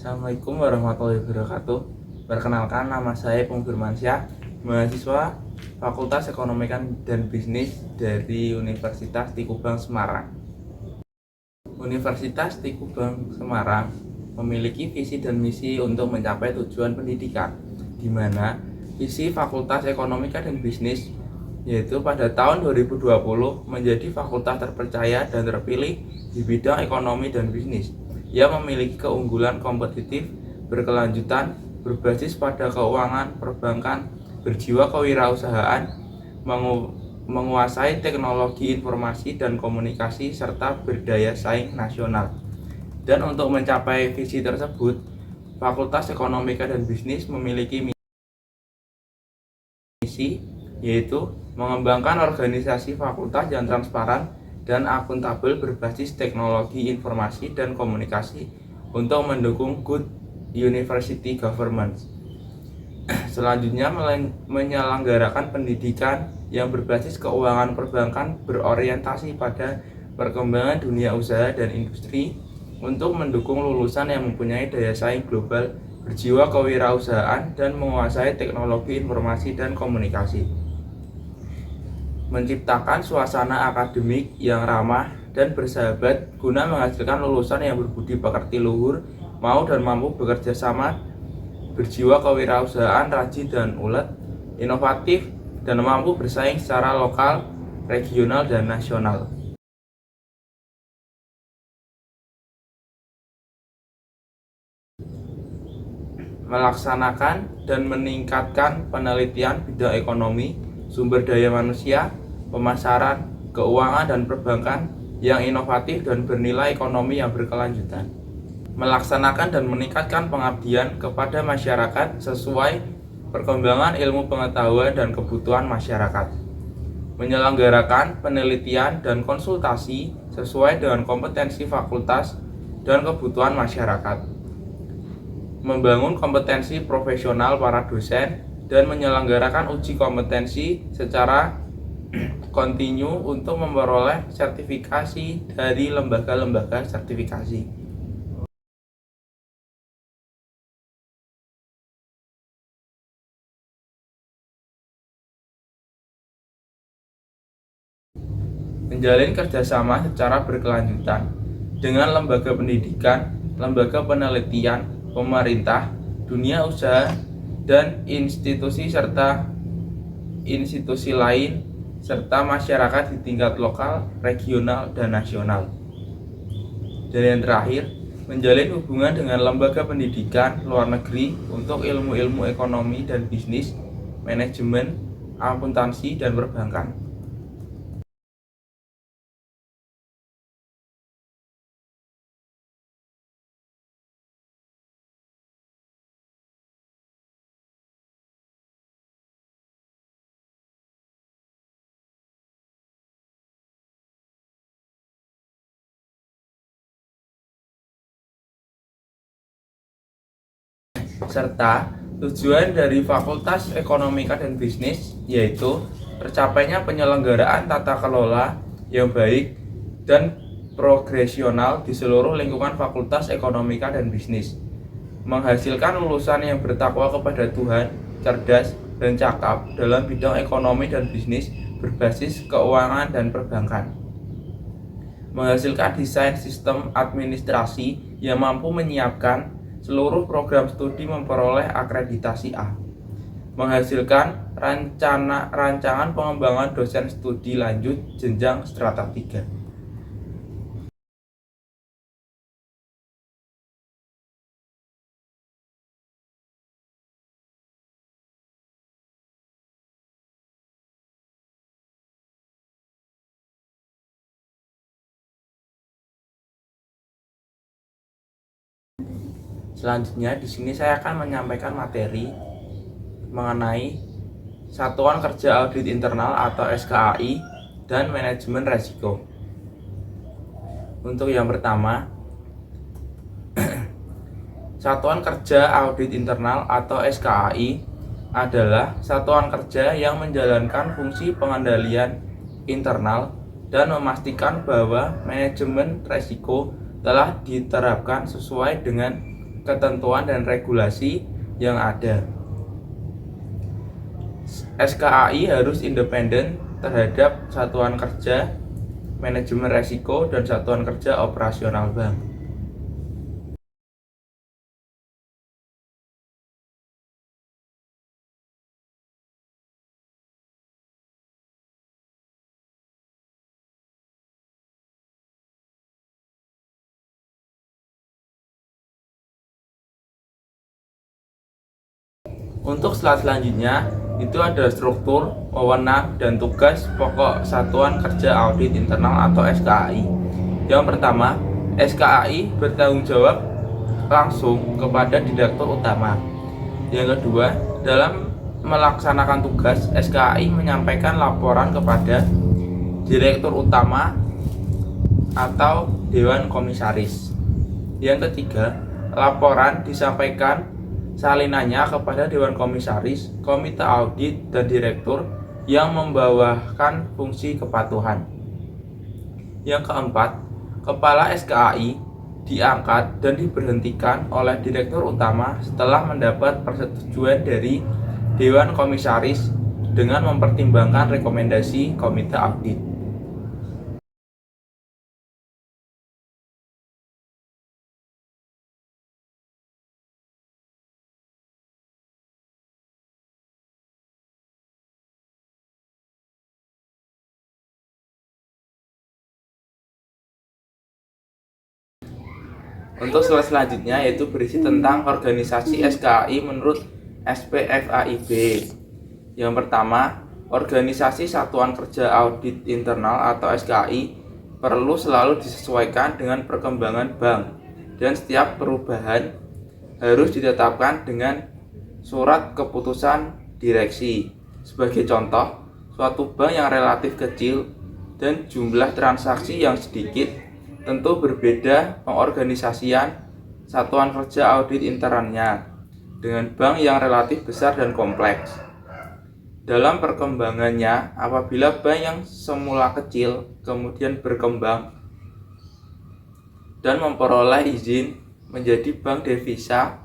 Assalamualaikum warahmatullahi wabarakatuh. Perkenalkan, nama saya Pung Firmansyah, mahasiswa Fakultas Ekonomi dan Bisnis dari Universitas Tikubang Semarang. Universitas Tikubang Semarang memiliki visi dan misi untuk mencapai tujuan pendidikan, di mana visi Fakultas Ekonomi dan Bisnis yaitu pada tahun 2020 menjadi fakultas terpercaya dan terpilih di bidang ekonomi dan bisnis yang memiliki keunggulan kompetitif, berkelanjutan, berbasis pada keuangan, perbankan, berjiwa kewirausahaan, menguasai teknologi informasi dan komunikasi, serta berdaya saing nasional. Dan untuk mencapai visi tersebut, Fakultas Ekonomi dan Bisnis memiliki misi yaitu mengembangkan organisasi fakultas yang transparan dan akuntabel berbasis teknologi informasi dan komunikasi untuk mendukung good university governance. Selanjutnya, menyelenggarakan pendidikan yang berbasis keuangan perbankan berorientasi pada perkembangan dunia usaha dan industri untuk mendukung lulusan yang mempunyai daya saing global, berjiwa kewirausahaan, dan menguasai teknologi informasi dan komunikasi. Menciptakan suasana akademik yang ramah dan bersahabat guna menghasilkan lulusan yang berbudi pekerti luhur, mau dan mampu bekerja sama, berjiwa kewirausahaan, rajin dan ulet, inovatif, dan mampu bersaing secara lokal, regional, dan nasional. Melaksanakan dan meningkatkan penelitian bidang ekonomi, sumber daya manusia, pemasaran, keuangan, dan perbankan yang inovatif dan bernilai ekonomi yang berkelanjutan. Melaksanakan dan meningkatkan pengabdian kepada masyarakat sesuai perkembangan ilmu pengetahuan dan kebutuhan masyarakat. Menyelenggarakan penelitian dan konsultasi sesuai dengan kompetensi fakultas dan kebutuhan masyarakat. Membangun kompetensi profesional para dosen dan menyelenggarakan uji kompetensi secara kontinu untuk memperoleh sertifikasi dari lembaga-lembaga sertifikasi. Menjalin kerjasama secara berkelanjutan dengan lembaga pendidikan, lembaga penelitian, pemerintah, dunia usaha, dan institusi serta institusi lain serta masyarakat di tingkat lokal, regional, dan nasional. Dan yang terakhir, menjalin hubungan dengan lembaga pendidikan luar negeri untuk ilmu-ilmu ekonomi dan bisnis, manajemen, akuntansi, dan perbankan. Serta tujuan dari Fakultas Ekonomi dan Bisnis yaitu tercapainya penyelenggaraan tata kelola yang baik dan progresional di seluruh lingkungan Fakultas Ekonomi dan Bisnis, menghasilkan lulusan yang bertakwa kepada Tuhan, cerdas, dan cakap dalam bidang ekonomi dan bisnis berbasis keuangan dan perbankan, menghasilkan desain sistem administrasi yang mampu menyiapkan seluruh program studi memperoleh akreditasi A, menghasilkan rancangan pengembangan dosen studi lanjut jenjang strata 3. Selanjutnya di sini saya akan menyampaikan materi mengenai Satuan Kerja Audit Internal atau SKAI dan manajemen resiko. Untuk yang pertama, Satuan Kerja Audit Internal atau SKAI adalah satuan kerja yang menjalankan fungsi pengendalian internal dan memastikan bahwa manajemen resiko telah diterapkan sesuai dengan ketentuan dan regulasi yang ada. SKAI harus independen terhadap satuan kerja, manajemen resiko, dan satuan kerja operasional bank. Untuk slide selanjutnya, itu ada struktur, wewenang, dan tugas pokok Satuan Kerja Audit Internal atau SKAI. Yang pertama, SKAI bertanggung jawab langsung kepada Direktur Utama. Yang kedua, dalam melaksanakan tugas, SKAI menyampaikan laporan kepada Direktur Utama atau Dewan Komisaris. Yang ketiga, laporan disampaikan salinannya kepada Dewan Komisaris, Komite Audit, dan Direktur yang membawakan fungsi kepatuhan. Yang keempat, Kepala SKAI diangkat dan diberhentikan oleh Direktur Utama setelah mendapat persetujuan dari Dewan Komisaris dengan mempertimbangkan rekomendasi Komite Audit. Untuk slide selanjutnya yaitu berisi tentang organisasi SKAI menurut SPFAIB. Yang pertama, organisasi Satuan Kerja Audit Internal atau SKAI perlu selalu disesuaikan dengan perkembangan bank dan setiap perubahan harus ditetapkan dengan surat keputusan direksi. Sebagai contoh, suatu bank yang relatif kecil dan jumlah transaksi yang sedikit tentu berbeda pengorganisasian satuan kerja audit internalnya dengan bank yang relatif besar dan kompleks. Dalam perkembangannya, apabila bank yang semula kecil kemudian berkembang dan memperoleh izin menjadi bank devisa,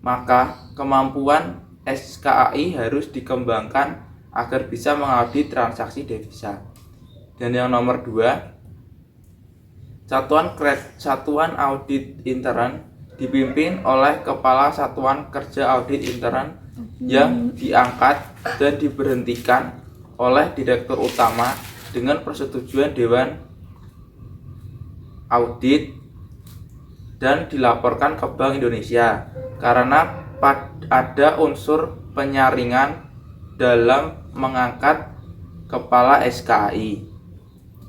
maka kemampuan SKAI harus dikembangkan agar bisa mengaudit transaksi devisa. Dan yang nomor 2, Satuan Audit Intern dipimpin oleh Kepala Satuan Kerja Audit Intern yang diangkat dan diberhentikan oleh Direktur Utama dengan persetujuan Dewan Audit dan dilaporkan ke Bank Indonesia karena ada unsur penyaringan dalam mengangkat Kepala SKAI.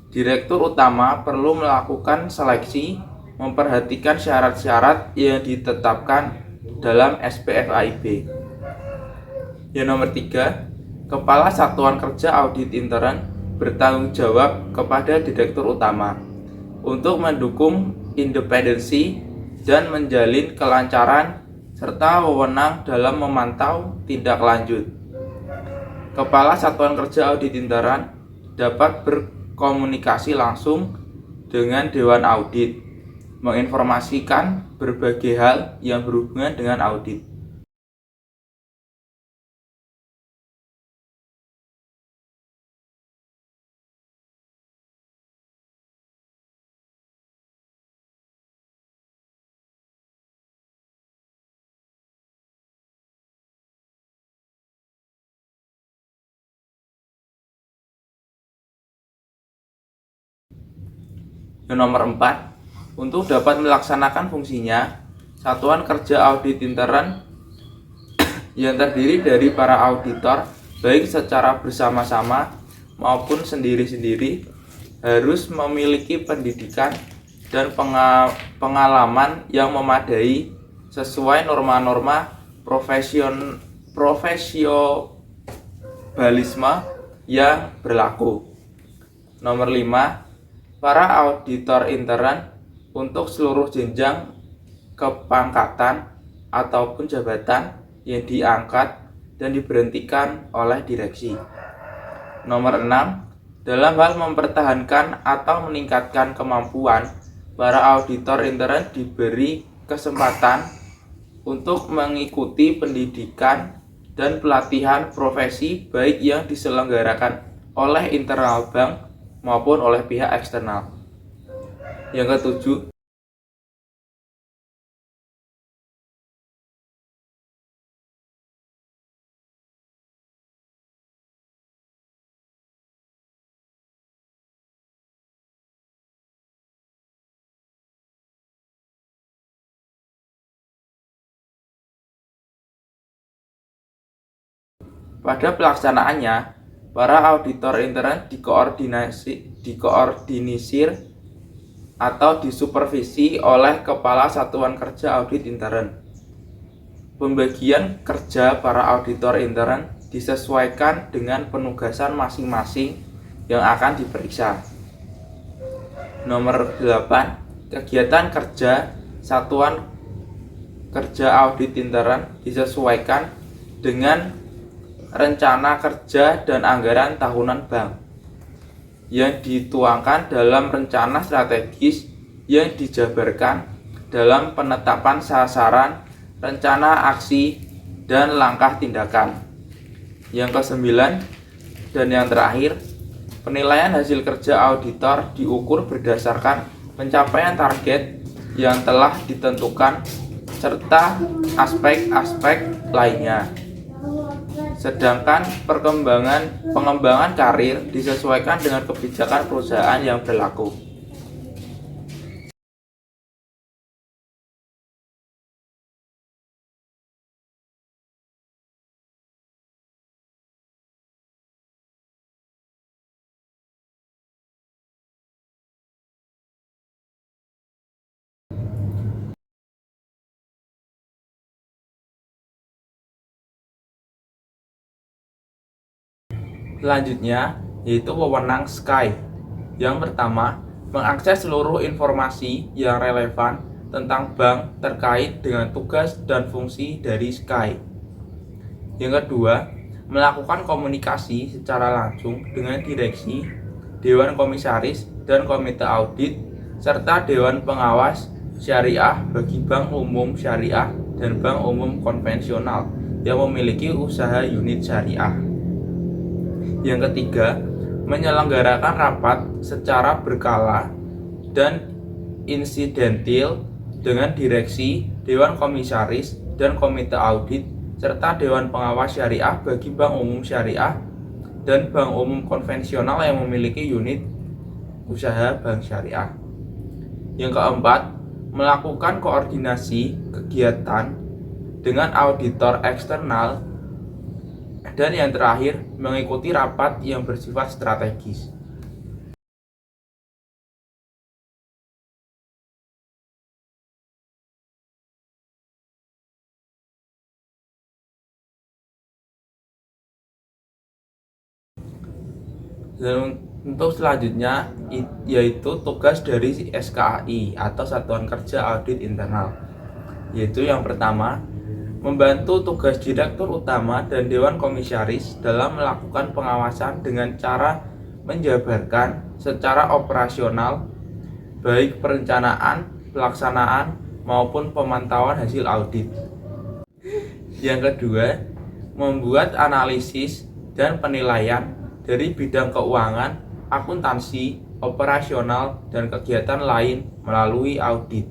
Direktur Utama perlu melakukan seleksi, memperhatikan syarat-syarat yang ditetapkan dalam SPFAIB. Yang nomor 3, Kepala Satuan Kerja Audit Intern bertanggung jawab kepada Direktur Utama untuk mendukung independensi dan menjalin kelancaran serta wewenang dalam memantau tindak lanjut. Kepala Satuan Kerja Audit Intern dapat berkomunikasi langsung dengan Dewan Audit, menginformasikan berbagai hal yang berhubungan dengan audit. Yang nomor 4, untuk dapat melaksanakan fungsinya, Satuan Kerja Audit Intern yang terdiri dari para auditor, baik secara bersama-sama maupun sendiri-sendiri, harus memiliki pendidikan dan pengalaman yang memadai sesuai norma-norma profesionalisme yang berlaku. Nomor 5, para auditor intern untuk seluruh jenjang kepangkatan ataupun jabatan yang diangkat dan diberhentikan oleh direksi. Nomor 6, dalam hal mempertahankan atau meningkatkan kemampuan, para auditor intern diberi kesempatan untuk mengikuti pendidikan dan pelatihan profesi baik yang diselenggarakan oleh internal bank maupun oleh pihak eksternal. Yang ketujuh, pada pelaksanaannya, para auditor intern dikoordinisir atau disupervisi oleh Kepala Satuan Kerja Audit Intern. Pembagian kerja para auditor intern disesuaikan dengan penugasan masing-masing yang akan diperiksa. Nomor 8, kegiatan kerja Satuan Kerja Audit Intern disesuaikan dengan rencana kerja dan anggaran tahunan bank yang dituangkan dalam rencana strategis yang dijabarkan dalam penetapan sasaran, rencana aksi, dan langkah tindakan. Yang kesembilan dan yang terakhir, penilaian hasil kerja auditor diukur berdasarkan pencapaian target yang telah ditentukan serta aspek-aspek lainnya. Sedangkan pengembangan karir disesuaikan dengan kebijakan perusahaan yang berlaku. Selanjutnya, yaitu wewenang SKY. Yang pertama, mengakses seluruh informasi yang relevan tentang bank terkait dengan tugas dan fungsi dari SKY. Yang kedua, melakukan komunikasi secara langsung dengan direksi, dewan komisaris, dan komite audit, serta dewan pengawas syariah bagi bank umum syariah dan bank umum konvensional yang memiliki usaha unit syariah. Yang ketiga, menyelenggarakan rapat secara berkala dan insidentil dengan direksi, dewan komisaris, dan komite audit, serta dewan pengawas syariah bagi bank umum syariah dan bank umum konvensional yang memiliki unit usaha bank syariah. Yang keempat, melakukan koordinasi kegiatan dengan auditor eksternal. Dan yang terakhir, mengikuti rapat yang bersifat strategis. Dan untuk selanjutnya yaitu tugas dari SKAI atau Satuan Kerja Audit Internal. Yaitu yang pertama, membantu tugas Direktur Utama dan Dewan Komisaris dalam melakukan pengawasan dengan cara menjabarkan secara operasional baik perencanaan, pelaksanaan, maupun pemantauan hasil audit. Yang kedua, membuat analisis dan penilaian dari bidang keuangan, akuntansi, operasional, dan kegiatan lain melalui audit.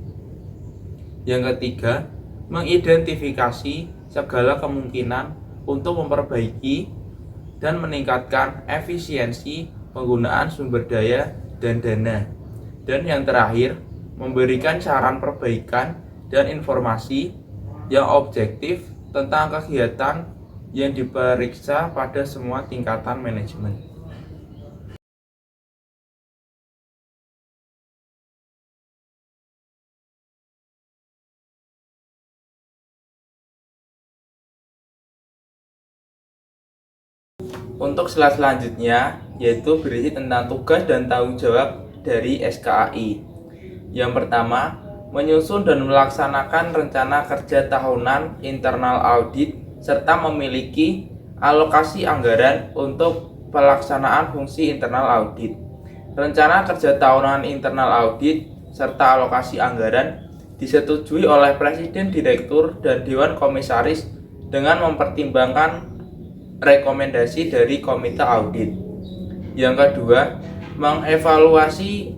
Yang ketiga, mengidentifikasi segala kemungkinan untuk memperbaiki dan meningkatkan efisiensi penggunaan sumber daya dan dana. Dan yang terakhir, memberikan saran perbaikan dan informasi yang objektif tentang kegiatan yang diperiksa pada semua tingkatan manajemen. Untuk slide selanjutnya yaitu berisi tentang tugas dan tanggung jawab dari SKAI. Yang pertama, menyusun dan melaksanakan rencana kerja tahunan internal audit serta memiliki alokasi anggaran untuk pelaksanaan fungsi internal audit. Rencana kerja tahunan internal audit serta alokasi anggaran disetujui oleh Presiden, Direktur, dan Dewan Komisaris dengan mempertimbangkan rekomendasi dari Komite Audit. Yang kedua, mengevaluasi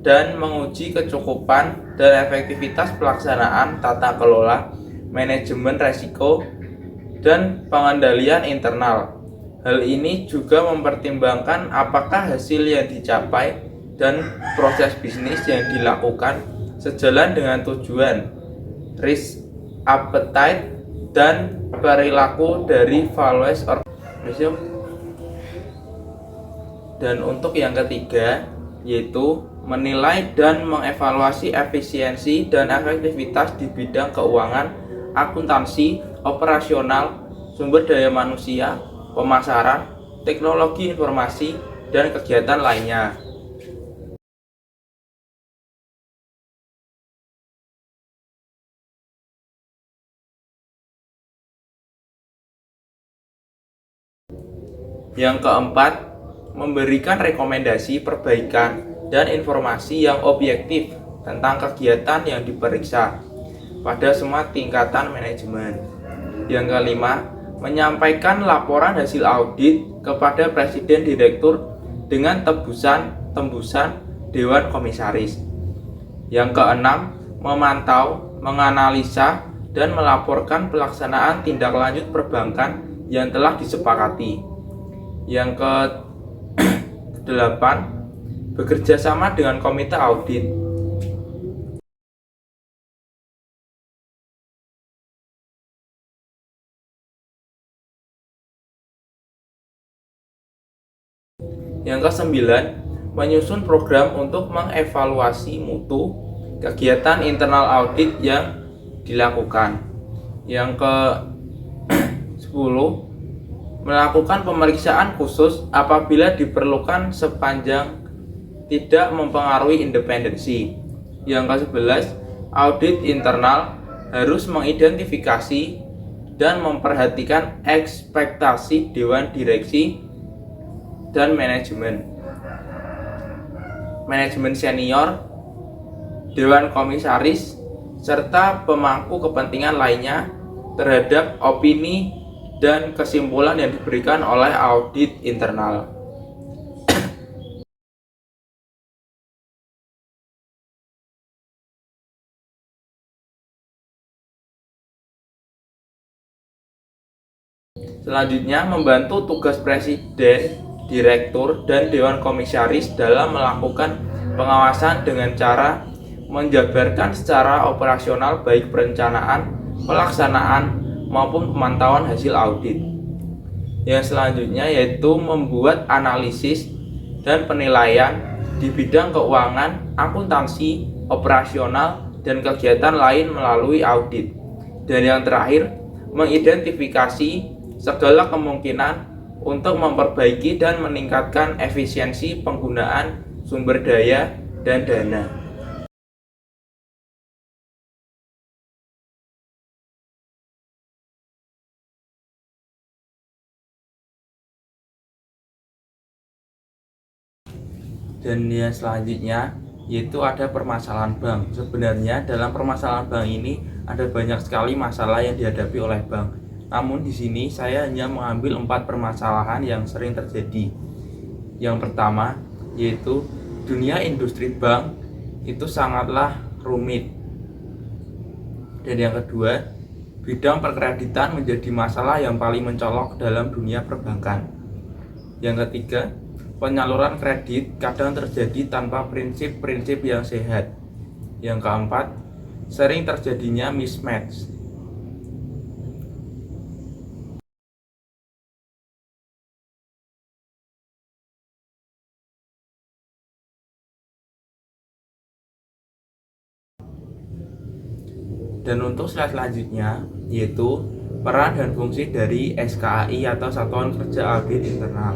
dan menguji kecukupan dan efektivitas pelaksanaan tata kelola, manajemen resiko, dan pengendalian internal. Hal ini juga mempertimbangkan apakah hasil yang dicapai dan proses bisnis yang dilakukan sejalan dengan tujuan, risk appetite, dan perilaku dari values organisasi. Dan untuk yang ketiga, yaitu menilai dan mengevaluasi efisiensi dan efektivitas di bidang keuangan, akuntansi, operasional, sumber daya manusia, pemasaran, teknologi informasi, dan kegiatan lainnya. Yang keempat, memberikan rekomendasi perbaikan dan informasi yang objektif tentang kegiatan yang diperiksa pada semua tingkatan manajemen. Yang kelima, menyampaikan laporan hasil audit kepada Presiden, Direktur dengan tembusan Dewan Komisaris. Yang keenam, memantau, menganalisa, dan melaporkan pelaksanaan tindak lanjut perbankan yang telah disepakati. Yang ke-8, bekerja sama dengan komite audit. Yang ke-9, menyusun program untuk mengevaluasi mutu kegiatan internal audit yang dilakukan. Yang ke-10, melakukan pemeriksaan khusus apabila diperlukan sepanjang tidak mempengaruhi independensi. Yang ke-11, audit internal harus mengidentifikasi dan memperhatikan ekspektasi dewan direksi dan manajemen senior, dewan komisaris, serta pemangku kepentingan lainnya terhadap opini dan kesimpulan yang diberikan oleh audit internal. Selanjutnya, membantu tugas Presiden, Direktur, dan Dewan Komisaris dalam melakukan pengawasan dengan cara menjabarkan secara operasional baik perencanaan, pelaksanaan, maupun pemantauan hasil audit. Yang selanjutnya yaitu membuat analisis dan penilaian di bidang keuangan, akuntansi, operasional, dan kegiatan lain melalui audit. Dan yang terakhir, mengidentifikasi segala kemungkinan untuk memperbaiki dan meningkatkan efisiensi penggunaan sumber daya dan dana. Dan yang selanjutnya yaitu ada permasalahan bank. Sebenarnya dalam permasalahan bank ini ada banyak sekali masalah yang dihadapi oleh bank. Namun di sini saya hanya mengambil 4 permasalahan yang sering terjadi. Yang pertama yaitu dunia industri bank itu sangatlah rumit. Dan yang kedua, bidang perkreditan menjadi masalah yang paling mencolok dalam dunia perbankan. Yang ketiga, penyaluran kredit kadang terjadi tanpa prinsip-prinsip yang sehat. Yang keempat, sering terjadinya mismatch. Dan untuk slide selanjutnya yaitu peran dan fungsi dari SKAI atau Satuan Kerja Audit Internal.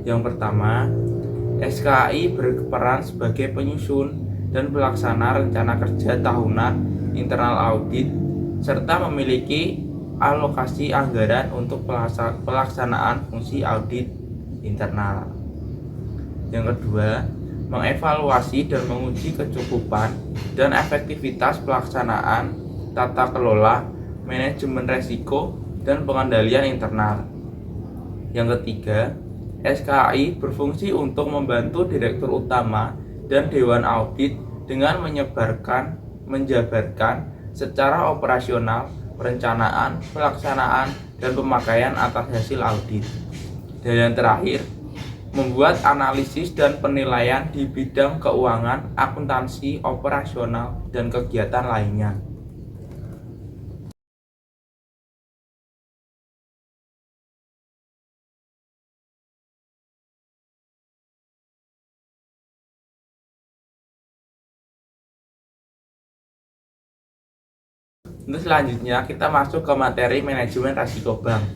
Yang pertama, SKAI berperan sebagai penyusun dan pelaksana rencana kerja tahunan internal audit serta memiliki alokasi anggaran untuk pelaksanaan fungsi audit internal. Yang kedua, mengevaluasi dan menguji kecukupan dan efektivitas pelaksanaan tata kelola, manajemen resiko, dan pengendalian internal. Yang ketiga, SKAI berfungsi untuk membantu Direktur Utama dan Dewan Audit dengan menjabarkan secara operasional perencanaan, pelaksanaan, dan pemakaian atas hasil audit. Dan yang terakhir, membuat analisis dan penilaian di bidang keuangan, akuntansi, operasional, dan kegiatan lainnya. Untuk selanjutnya kita masuk ke materi manajemen risiko bank.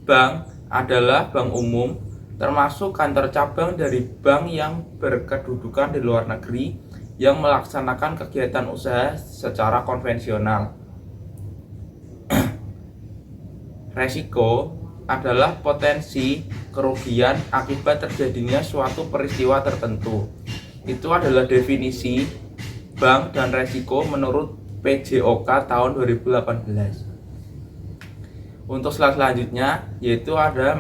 Bank adalah bank umum, termasuk kantor cabang dari bank yang berkedudukan di luar negeri yang melaksanakan kegiatan usaha secara konvensional. Resiko adalah potensi kerugian akibat terjadinya suatu peristiwa tertentu. Itu adalah definisi bank dan resiko menurut PJOK tahun 2018. Untuk slide selanjutnya yaitu ada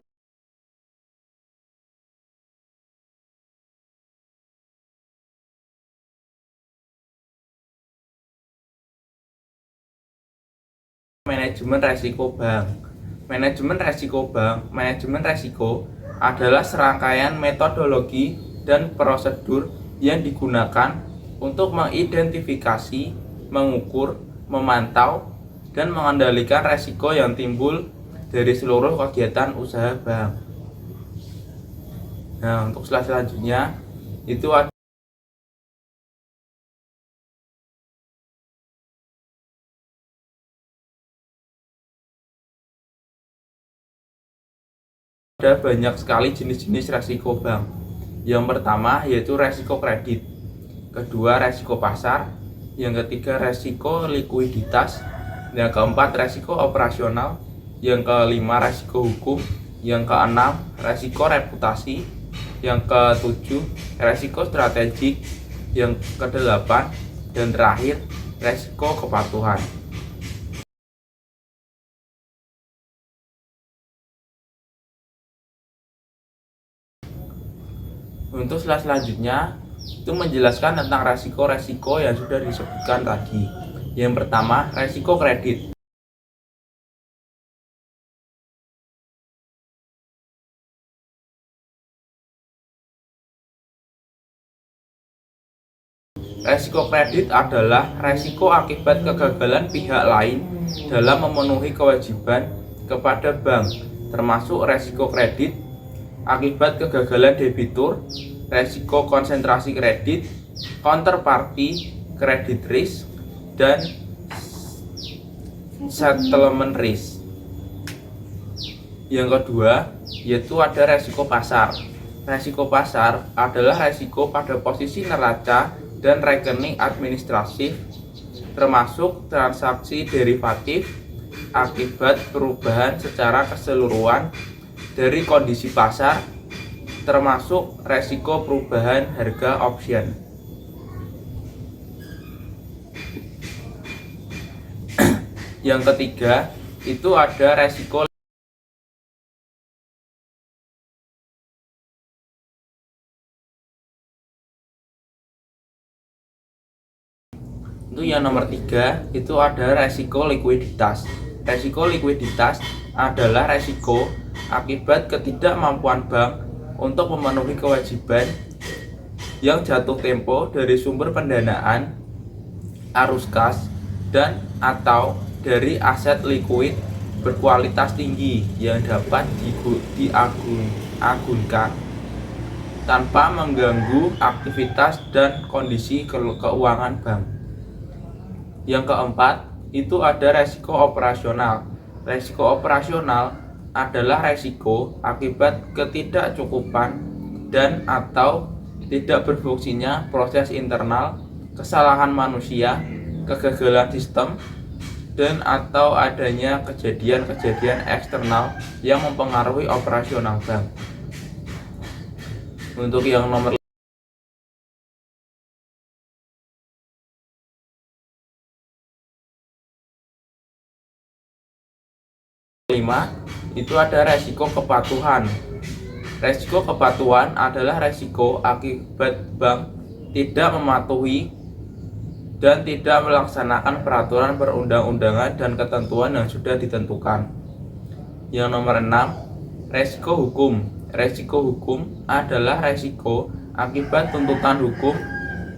manajemen resiko bank. Manajemen resiko adalah serangkaian metodologi dan prosedur yang digunakan untuk mengidentifikasi, mengukur, memantau, dan mengendalikan resiko yang timbul dari seluruh kegiatan usaha bank. Nah, untuk slide selanjutnya itu ada banyak sekali jenis-jenis resiko bank. Yang pertama yaitu resiko kredit, kedua resiko pasar, yang ketiga resiko likuiditas, yang keempat resiko operasional, yang kelima resiko hukum, yang keenam resiko reputasi, yang ketujuh resiko strategik, yang kedelapan dan terakhir resiko kepatuhan. Untuk slide selanjutnya itu menjelaskan tentang resiko-resiko yang sudah disebutkan tadi. Yang pertama, resiko kredit. Resiko kredit adalah resiko akibat kegagalan pihak lain dalam memenuhi kewajiban kepada bank, termasuk resiko kredit akibat kegagalan debitur, resiko konsentrasi kredit, counterparty credit risk, dan settlement risk. Yang kedua yaitu ada resiko pasar. Resiko pasar adalah resiko pada posisi neraca dan rekening administratif, termasuk transaksi derivatif akibat perubahan secara keseluruhan dari kondisi pasar, termasuk resiko perubahan harga option. Yang ketiga itu ada resiko yang nomor 3 itu ada resiko likuiditas. Resiko likuiditas adalah resiko akibat ketidakmampuan bank untuk memenuhi kewajiban yang jatuh tempo dari sumber pendanaan, arus kas, dan atau dari aset likuid berkualitas tinggi yang dapat diagunkan tanpa mengganggu aktivitas dan kondisi keuangan bank. Yang keempat itu ada resiko operasional. Resiko operasional adalah resiko akibat ketidakcukupan dan atau tidak berfungsinya proses internal, kesalahan manusia, kegagalan sistem, dan atau adanya kejadian-kejadian eksternal yang mempengaruhi operasional bank. Untuk yang nomor kelima itu ada resiko kepatuhan. Resiko kepatuhan adalah resiko akibat bank tidak mematuhi dan tidak melaksanakan peraturan perundang-undangan dan ketentuan yang sudah ditentukan. Yang nomor 6, resiko hukum. Resiko hukum adalah resiko akibat tuntutan hukum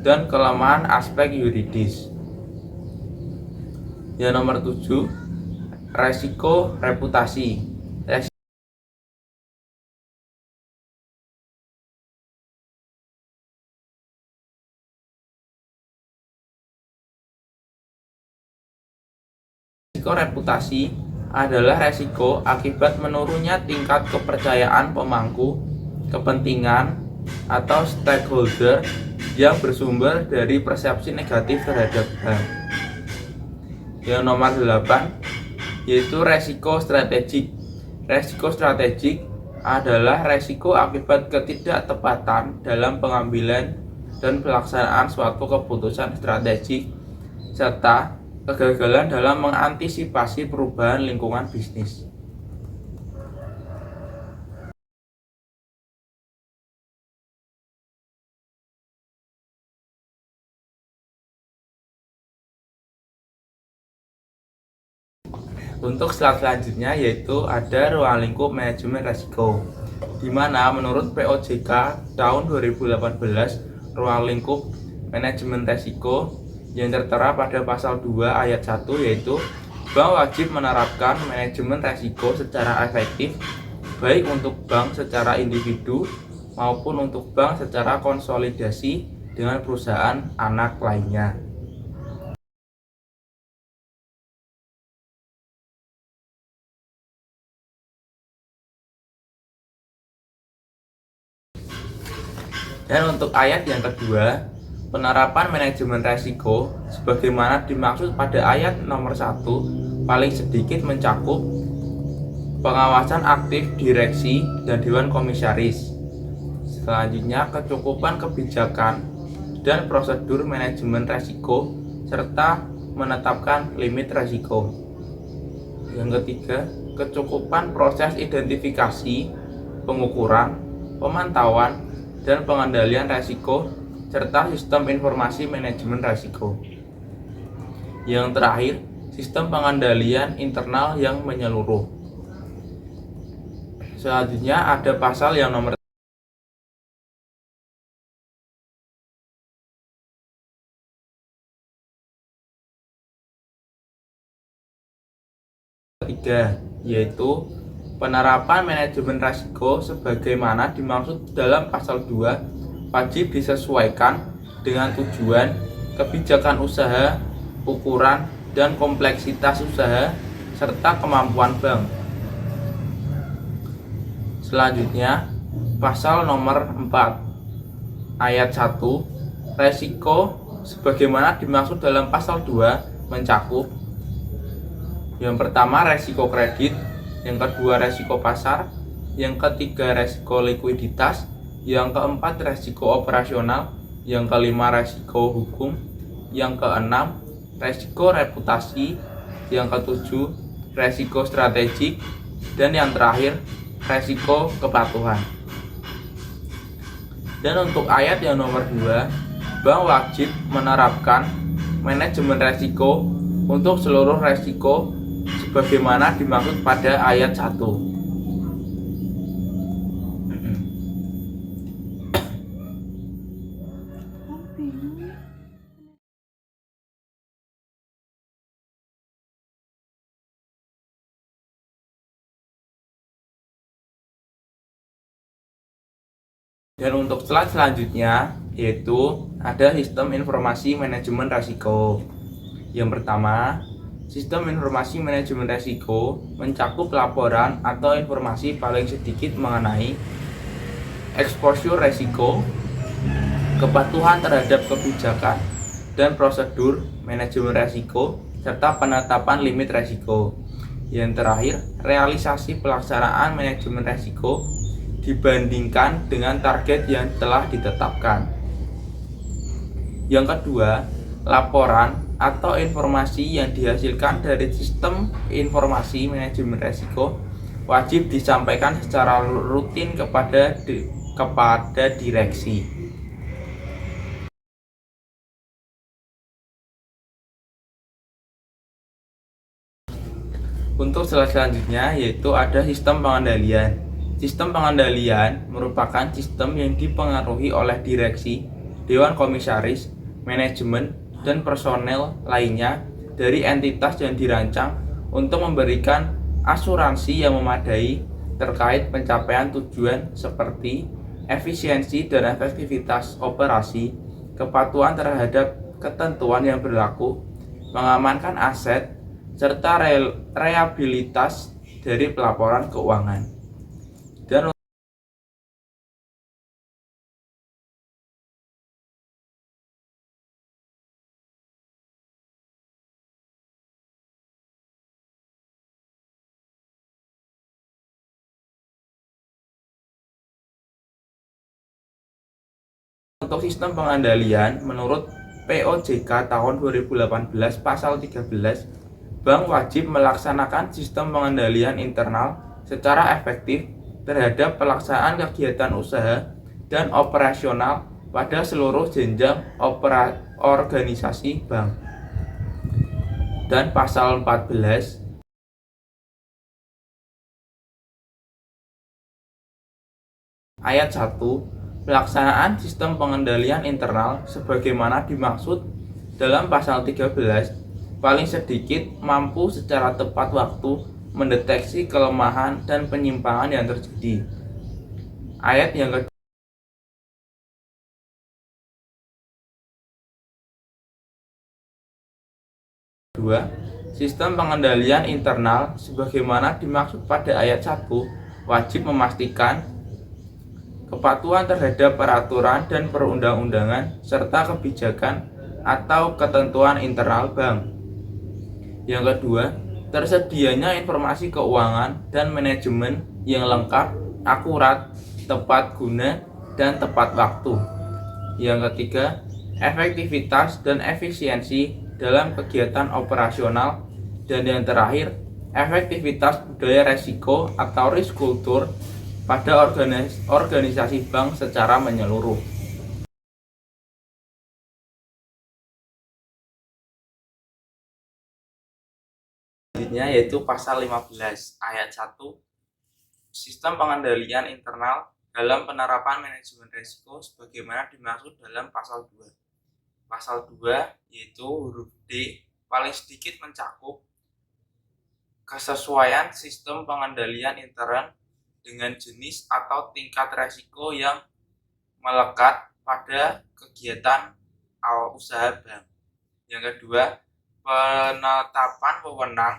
dan kelemahan aspek yuridis. Yang nomor 7, resiko reputasi. Resiko reputasi adalah resiko akibat menurunnya tingkat kepercayaan pemangku kepentingan atau stakeholder yang bersumber dari persepsi negatif terhadap bank. Yang nomor 8 yaitu resiko strategik. Resiko strategik adalah resiko akibat ketidaktepatan dalam pengambilan dan pelaksanaan suatu keputusan strategik serta kegagalan dalam mengantisipasi perubahan lingkungan bisnis. Untuk slide selanjutnya yaitu ada ruang lingkup manajemen risiko, di mana menurut POJK tahun 2018 ruang lingkup manajemen risiko yang tertera pada pasal 2 ayat 1 yaitu bank wajib menerapkan manajemen risiko secara efektif baik untuk bank secara individu maupun untuk bank secara konsolidasi dengan perusahaan anak lainnya. Dan untuk ayat yang kedua, penerapan manajemen risiko sebagaimana dimaksud pada ayat nomor 1 paling sedikit mencakup pengawasan aktif direksi dan dewan komisaris. Selanjutnya, kecukupan kebijakan dan prosedur manajemen risiko serta menetapkan limit risiko. Yang ketiga, kecukupan proses identifikasi, pengukuran, pemantauan, dan pengendalian risiko serta sistem informasi manajemen risiko. Yang terakhir, sistem pengendalian internal yang menyeluruh. Selanjutnya ada pasal yang nomor 3 yaitu penerapan manajemen risiko sebagaimana dimaksud dalam pasal 2 wajib disesuaikan dengan tujuan, kebijakan usaha, ukuran, dan kompleksitas usaha, serta kemampuan bank. Selanjutnya, pasal nomor 4 ayat 1 risiko sebagaimana dimaksud dalam pasal 2 mencakup yang pertama risiko kredit, yang kedua resiko pasar, yang ketiga resiko likuiditas, yang keempat resiko operasional, yang kelima resiko hukum, yang keenam resiko reputasi, yang ketujuh resiko strategik, dan yang terakhir resiko kepatuhan. Dan untuk ayat yang nomor 2, bank wajib menerapkan manajemen resiko untuk seluruh resiko sebagaimana dimaksud pada ayat 1. Dan untuk slide selanjutnya yaitu ada sistem informasi manajemen risiko. Yang pertama, sistem informasi manajemen risiko mencakup laporan atau informasi paling sedikit mengenai exposure risiko, kepatuhan terhadap kebijakan dan prosedur manajemen risiko, serta penetapan limit risiko. Yang terakhir, realisasi pelaksanaan manajemen risiko dibandingkan dengan target yang telah ditetapkan. Yang kedua, laporan atau informasi yang dihasilkan dari sistem informasi manajemen risiko wajib disampaikan secara rutin kepada direksi. Untuk slide selanjutnya yaitu ada sistem pengendalian. Sistem pengendalian merupakan sistem yang dipengaruhi oleh direksi, dewan komisaris, manajemen, dan personel lainnya dari entitas yang dirancang untuk memberikan asuransi yang memadai terkait pencapaian tujuan seperti efisiensi dan efektivitas operasi, kepatuhan terhadap ketentuan yang berlaku, mengamankan aset, serta reliabilitas dari pelaporan keuangan. Dan untuk sistem pengendalian, menurut POJK tahun 2018 pasal 13, bank wajib melaksanakan sistem pengendalian internal secara efektif terhadap pelaksanaan kegiatan usaha dan operasional pada seluruh jenjang organisasi bank. Dan pasal 14 ayat 1, pelaksanaan sistem pengendalian internal sebagaimana dimaksud dalam pasal 13 paling sedikit mampu secara tepat waktu mendeteksi kelemahan dan penyimpangan yang terjadi. Ayat yang kedua, sistem pengendalian internal sebagaimana dimaksud pada ayat 1 wajib memastikan kepatuhan terhadap peraturan dan perundang-undangan serta kebijakan atau ketentuan internal bank. Yang kedua, tersedianya informasi keuangan dan manajemen yang lengkap, akurat, tepat guna, dan tepat waktu. Yang ketiga, efektivitas dan efisiensi dalam kegiatan operasional. Dan yang terakhir, efektivitas budaya resiko atau risk culture pada organisasi bank secara menyeluruh. Selanjutnya yaitu pasal 15 ayat 1, sistem pengendalian internal dalam penerapan manajemen risiko sebagaimana dimaksud dalam pasal 2. Pasal 2 yaitu huruf D paling sedikit mencakup kesesuaian sistem pengendalian intern dengan jenis atau tingkat risiko yang melekat pada kegiatan usaha bank. Yang kedua, penetapan wewenang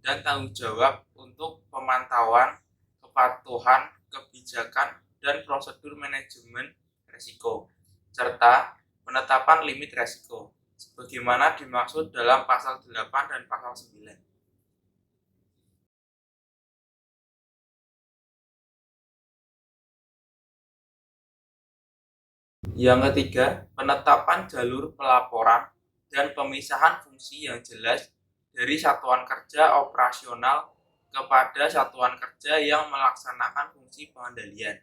dan tanggung jawab untuk pemantauan kepatuhan kebijakan dan prosedur manajemen risiko, serta penetapan limit risiko, sebagaimana dimaksud dalam pasal 8 dan pasal 9. Yang ketiga, penetapan jalur pelaporan dan pemisahan fungsi yang jelas dari satuan kerja operasional kepada satuan kerja yang melaksanakan fungsi pengendalian.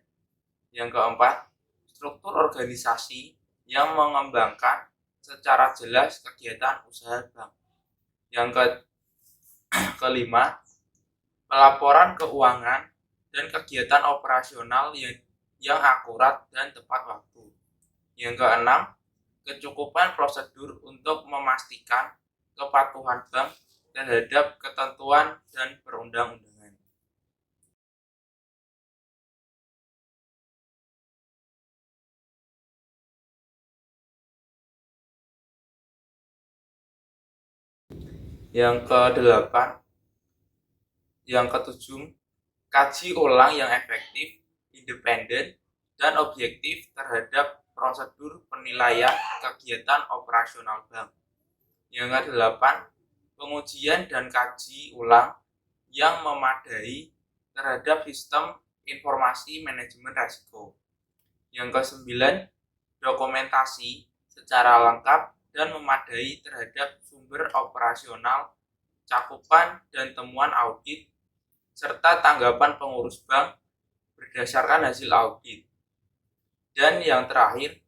Yang keempat, struktur organisasi yang mengembangkan secara jelas kegiatan usaha bank. Yang kelima, pelaporan keuangan dan kegiatan operasional yang akurat dan tepat waktu. Yang keenam, kecukupan prosedur untuk memastikan kepatuhan bank terhadap ketentuan dan perundang-undangan. Yang kedelapan, yang ketujuh, kaji ulang yang efektif, independen, dan objektif terhadap prosedur penilaian kegiatan operasional bank. Yang kedelapan, pengujian dan kaji ulang yang memadai terhadap sistem informasi manajemen risiko. Yang kesembilan, dokumentasi secara lengkap dan memadai terhadap sumber operasional, cakupan dan temuan audit, serta tanggapan pengurus bank berdasarkan hasil audit. Dan yang terakhir,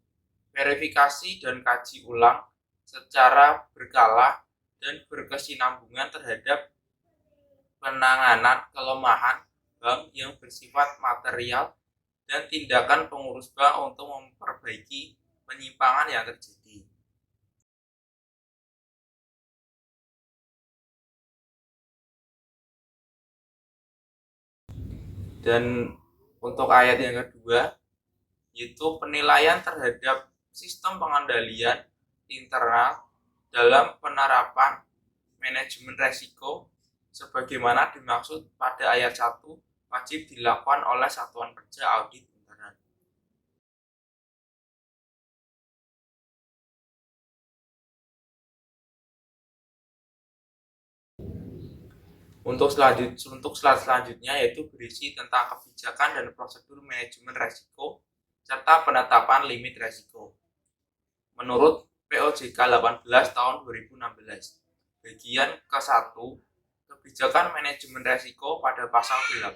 verifikasi dan kaji ulang secara berkala dan berkesinambungan terhadap penanganan kelemahan bank yang bersifat material dan tindakan pengurus bank untuk memperbaiki penyimpangan yang terjadi. Dan untuk ayat yang kedua, yaitu penilaian terhadap sistem pengendalian internal dalam penerapan manajemen resiko sebagaimana dimaksud pada ayat 1 wajib dilakukan oleh satuan kerja audit internal. Untuk slide selanjutnya yaitu berisi tentang kebijakan dan prosedur manajemen resiko serta penetapan limit resiko. Menurut POJK 18 tahun 2016, bagian ke-1, kebijakan manajemen resiko pada pasal 8.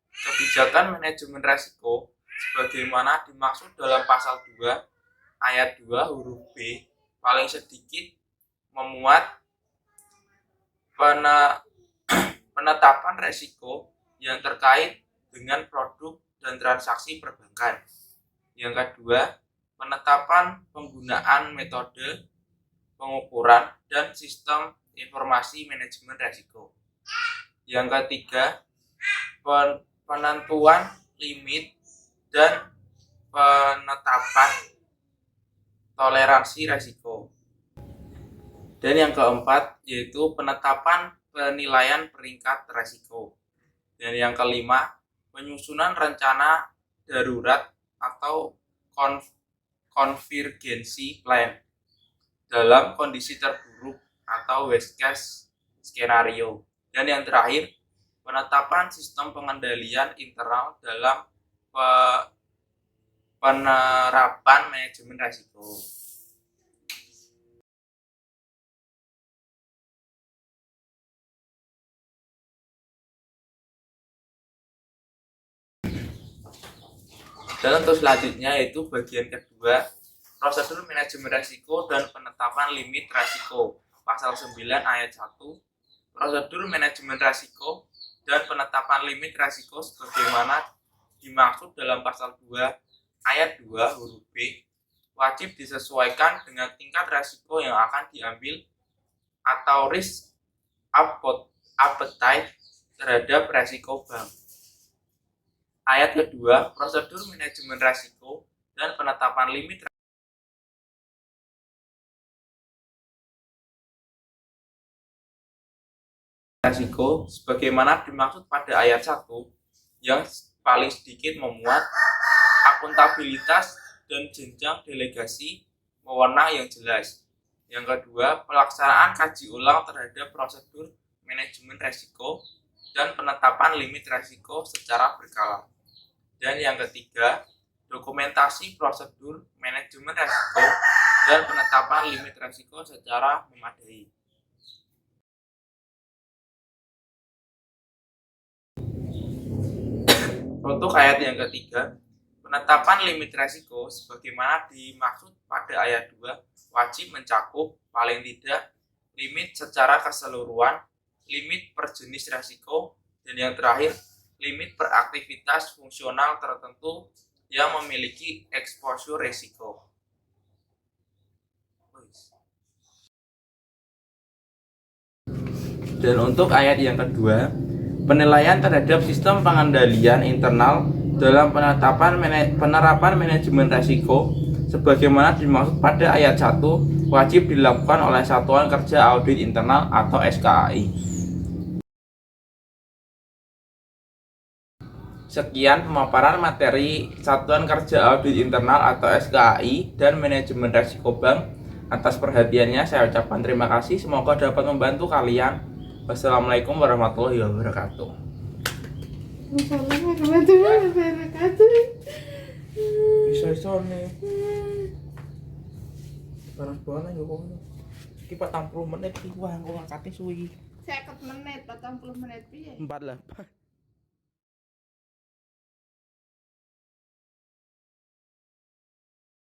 Kebijakan manajemen resiko sebagaimana dimaksud dalam pasal 2 ayat 2 huruf B paling sedikit memuat penetapan resiko yang terkait dengan produk dan transaksi perbankan. Yang kedua, penetapan penggunaan metode pengukuran dan sistem informasi manajemen resiko. Yang ketiga, penentuan limit dan penetapan toleransi resiko. Dan yang keempat yaitu penetapan penilaian peringkat resiko. Dan yang kelima, penyusunan rencana darurat atau konvergensi plan dalam kondisi terburuk atau worst case skenario. Dan yang terakhir, penetapan sistem pengendalian internal dalam penerapan manajemen resiko. Dan untuk selanjutnya yaitu bagian kedua, prosedur manajemen resiko dan penetapan limit resiko. Pasal 9 ayat 1, prosedur manajemen resiko dan penetapan limit resiko sebagaimana dimaksud dalam pasal 2 ayat 2 huruf B wajib disesuaikan dengan tingkat resiko yang akan diambil atau risk appetite terhadap resiko bank. Ayat kedua, prosedur manajemen resiko dan penetapan limit resiko sebagaimana dimaksud pada ayat 1 yang paling sedikit memuat akuntabilitas dan jenjang delegasi wewenang yang jelas. Yang kedua, pelaksanaan kaji ulang terhadap prosedur manajemen resiko dan penetapan limit resiko secara berkala. Dan yang ketiga, dokumentasi prosedur manajemen resiko dan penetapan limit resiko secara memadai. Untuk ayat yang ketiga, penetapan limit resiko sebagaimana dimaksud pada ayat 2 wajib mencakup paling tidak limit secara keseluruhan, limit per jenis resiko, dan yang terakhir, limit per aktivitas fungsional tertentu yang memiliki exposure resiko. Dan untuk ayat yang kedua, penilaian terhadap sistem pengendalian internal dalam penerapan manajemen resiko sebagaimana dimaksud pada ayat 1 wajib dilakukan oleh Satuan Kerja Audit Internal atau SKAI. Sekian pemaparan materi Satuan Kerja Audit Internal atau SKAI dan Manajemen Resiko Bank. Atas perhatiannya saya ucapkan terima kasih. Semoga dapat membantu kalian. Wassalamualaikum warahmatullahi wabarakatuh. Wassalamualaikum warahmatullahi wabarakatuh. Bisa nih. panas banget yo kok. Iki 40 menit iki wah kok ngangkate suwi. 50 menit, 40 menit piye? 48.